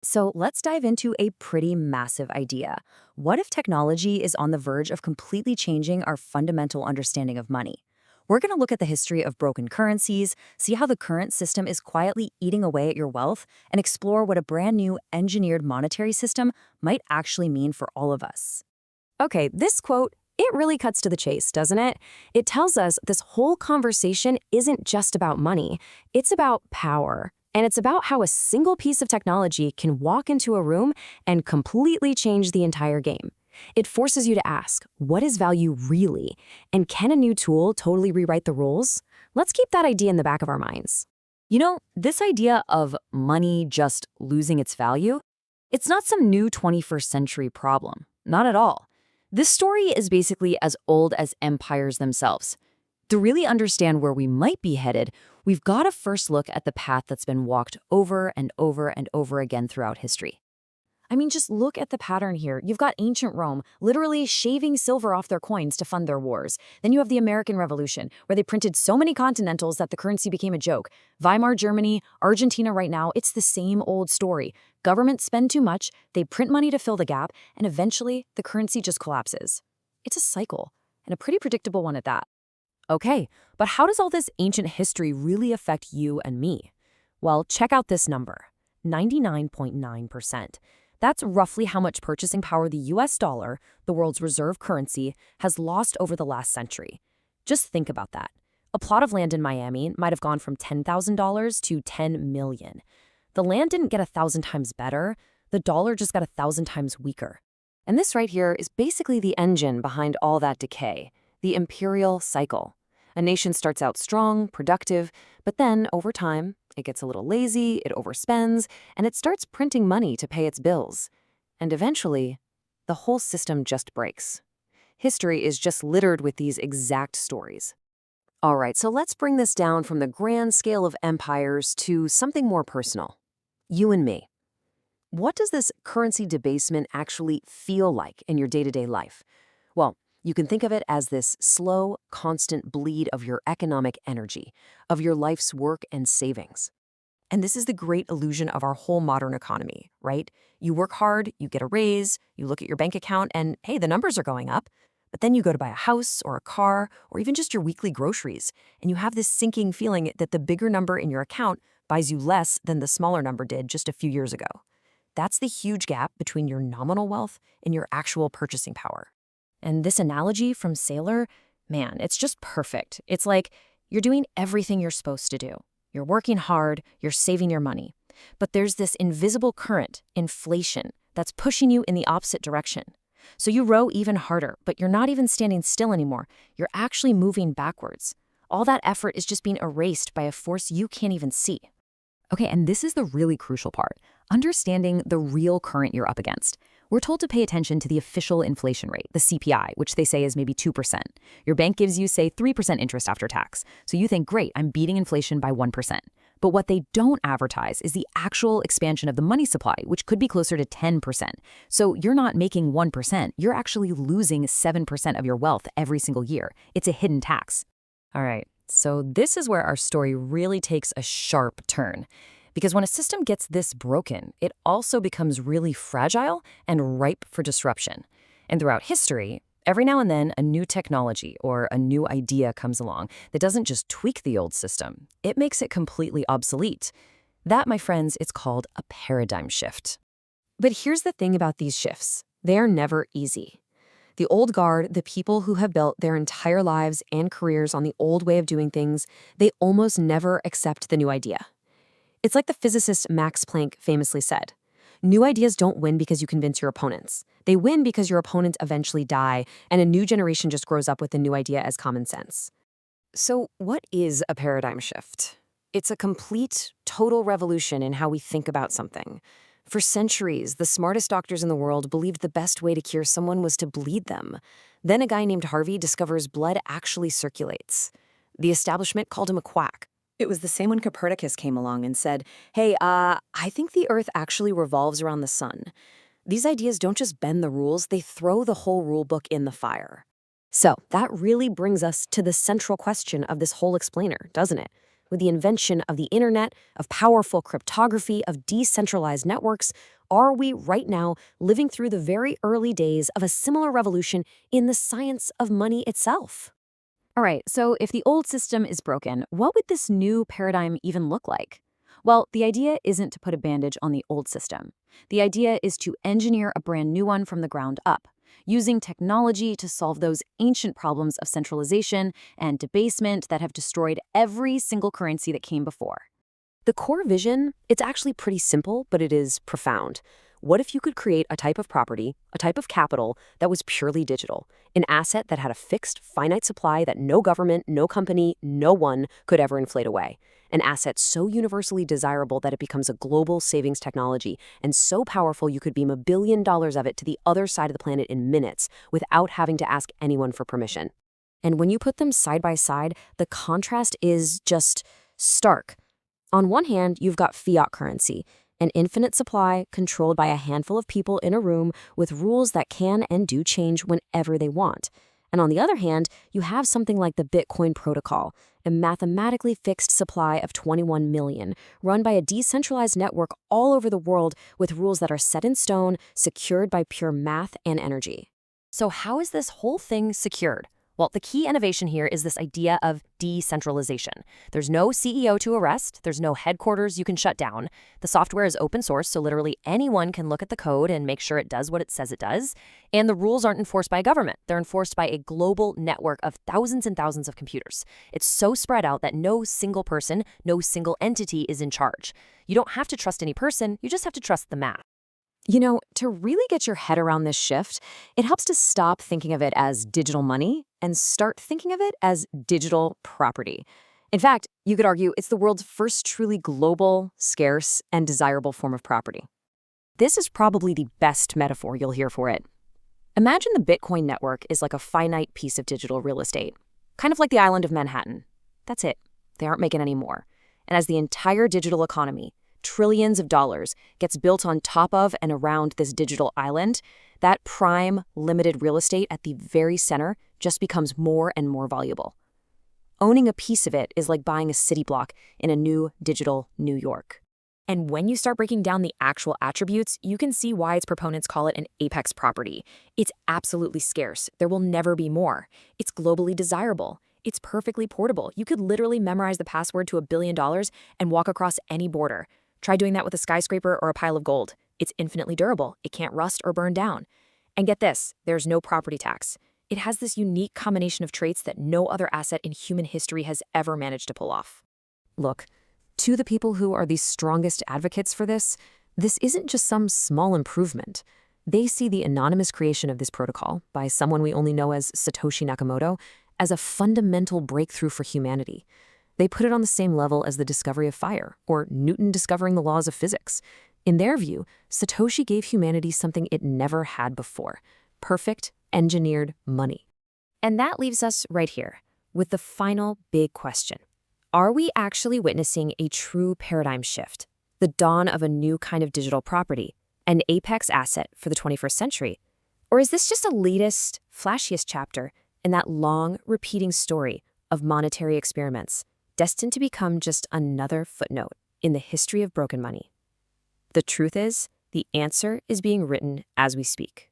So let's dive into a pretty massive idea. What if technology is on the verge of completely changing our fundamental understanding of money? We're going to look at the history of broken currencies, see how the current system is quietly eating away at your wealth, and explore what a brand new engineered monetary system might actually mean for all of us. Okay, this quote, it really cuts to the chase, doesn't it? It tells us this whole conversation isn't just about money, it's about power. And it's about how a single piece of technology can walk into a room and completely change the entire game. It forces you to ask, what is value really? And can a new tool totally rewrite the rules? Let's keep that idea in the back of our minds. This idea of money just losing its value, it's not some new 21st century problem. Not at all. This story is basically as old as empires themselves. To really understand where we might be headed, we've got to first look at the path that's been walked over and over and over again throughout history. I mean, just look at the pattern here. You've got ancient Rome literally shaving silver off their coins to fund their wars. Then you have the American Revolution, where they printed so many continentals that the currency became a joke. Weimar Germany, Argentina right now, it's the same old story. Governments spend too much, they print money to fill the gap, and eventually the currency just collapses. It's a cycle, and a pretty predictable one at that. Okay, but how does all this ancient history really affect you and me? Well, check out this number, 99.9%. That's roughly how much purchasing power the US dollar, the world's reserve currency, has lost over the last century. Just think about that. A plot of land in Miami might have gone from $10,000 to $10 million. The land didn't get 1,000 times better, the dollar just got 1,000 times weaker. And this right here is basically the engine behind all that decay, the imperial cycle. A nation starts out strong, productive, but then, over time, it gets a little lazy, it overspends, and it starts printing money to pay its bills. And eventually, the whole system just breaks. History is just littered with these exact stories. All right, so let's bring this down from the grand scale of empires to something more personal. You and me. What does this currency debasement actually feel like in your day-to-day life? Well, you can think of it as this slow, constant bleed of your economic energy, of your life's work and savings. And this is the great illusion of our whole modern economy, right? You work hard, you get a raise, you look at your bank account, and hey, the numbers are going up. But then you go to buy a house or a car or even just your weekly groceries, and you have this sinking feeling that the bigger number in your account buys you less than the smaller number did just a few years ago. That's the huge gap between your nominal wealth and your actual purchasing power. And this analogy from Saylor, man, it's just perfect. It's like you're doing everything you're supposed to do. You're working hard, you're saving your money. But there's this invisible current, inflation, that's pushing you in the opposite direction. So you row even harder, but you're not even standing still anymore. You're actually moving backwards. All that effort is just being erased by a force you can't even see. Okay, and this is the really crucial part, understanding the real current you're up against. We're told to pay attention to the official inflation rate, the CPI, which they say is maybe 2%. Your bank gives you, say, 3% interest after tax. So you think, great, I'm beating inflation by 1%. But what they don't advertise is the actual expansion of the money supply, which could be closer to 10%. So you're not making 1%, you're actually losing 7% of your wealth every single year. It's a hidden tax. All right, so this is where our story really takes a sharp turn. Because when a system gets this broken, it also becomes really fragile and ripe for disruption. And throughout history, every now and then a new technology or a new idea comes along that doesn't just tweak the old system, it makes it completely obsolete. That, my friends, it's called a paradigm shift. But here's the thing about these shifts. They are never easy. The old guard, the people who have built their entire lives and careers on the old way of doing things, they almost never accept the new idea. It's like the physicist Max Planck famously said, new ideas don't win because you convince your opponents. They win because your opponents eventually die, and a new generation just grows up with the new idea as common sense. So what is a paradigm shift? It's a complete, total revolution in how we think about something. For centuries, the smartest doctors in the world believed the best way to cure someone was to bleed them. Then a guy named Harvey discovers blood actually circulates. The establishment called him a quack. It was the same when Copernicus came along and said, hey, I think the Earth actually revolves around the sun. These ideas don't just bend the rules, they throw the whole rule book in the fire. So that really brings us to the central question of this whole explainer, doesn't it? With the invention of the internet, of powerful cryptography, of decentralized networks, are we right now living through the very early days of a similar revolution in the science of money itself? All right, so if the old system is broken, what would this new paradigm even look like? Well, the idea isn't to put a bandage on the old system. The idea is to engineer a brand new one from the ground up, using technology to solve those ancient problems of centralization and debasement that have destroyed every single currency that came before. The core vision, it's actually pretty simple, but it is profound. What if you could create a type of property, a type of capital that was purely digital, an asset that had a fixed, finite supply that no government, no company, no one could ever inflate away? An asset so universally desirable that it becomes a global savings technology and so powerful you could beam $1 billion of it to the other side of the planet in minutes without having to ask anyone for permission. And when you put them side by side, the contrast is just stark. On one hand, you've got fiat currency, an infinite supply controlled by a handful of people in a room with rules that can and do change whenever they want. And on the other hand, you have something like the Bitcoin protocol, a mathematically fixed supply of 21 million, run by a decentralized network all over the world with rules that are set in stone, secured by pure math and energy. So how is this whole thing secured? Well, the key innovation here is this idea of decentralization. There's no CEO to arrest. There's no headquarters you can shut down. The software is open source, so literally anyone can look at the code and make sure it does what it says it does. And the rules aren't enforced by a government. They're enforced by a global network of thousands and thousands of computers. It's so spread out that no single person, no single entity is in charge. You don't have to trust any person. You just have to trust the math. You know, to really get your head around this shift, it helps to stop thinking of it as digital money and start thinking of it as digital property. In fact, you could argue it's the world's first truly global, scarce, and desirable form of property. This is probably the best metaphor you'll hear for it. Imagine the Bitcoin network is like a finite piece of digital real estate, kind of like the island of Manhattan. That's it. They aren't making any more. And as the entire digital economy, trillions of dollars, gets built on top of and around this digital island, that prime, limited real estate at the very center just becomes more and more valuable. Owning a piece of it is like buying a city block in a new digital New York. And when you start breaking down the actual attributes, you can see why its proponents call it an apex property. It's absolutely scarce. There will never be more. It's globally desirable. It's perfectly portable. You could literally memorize the password to $1 billion and walk across any border. Try doing that with a skyscraper or a pile of gold. It's infinitely durable. It can't rust or burn down. And get this, there's no property tax. It has this unique combination of traits that no other asset in human history has ever managed to pull off. Look, to the people who are the strongest advocates for this isn't just some small improvement. They see the anonymous creation of this protocol by someone we only know as Satoshi Nakamoto as a fundamental breakthrough for humanity. They put it on the same level as the discovery of fire or Newton discovering the laws of physics. In their view, Satoshi gave humanity something it never had before: perfect, engineered money. And that leaves us right here with the final big question. Are we actually witnessing a true paradigm shift, the dawn of a new kind of digital property, an apex asset for the 21st century? Or is this just a latest, flashiest chapter in that long, repeating story of monetary experiments, destined to become just another footnote in the history of broken money? The truth is, the answer is being written as we speak.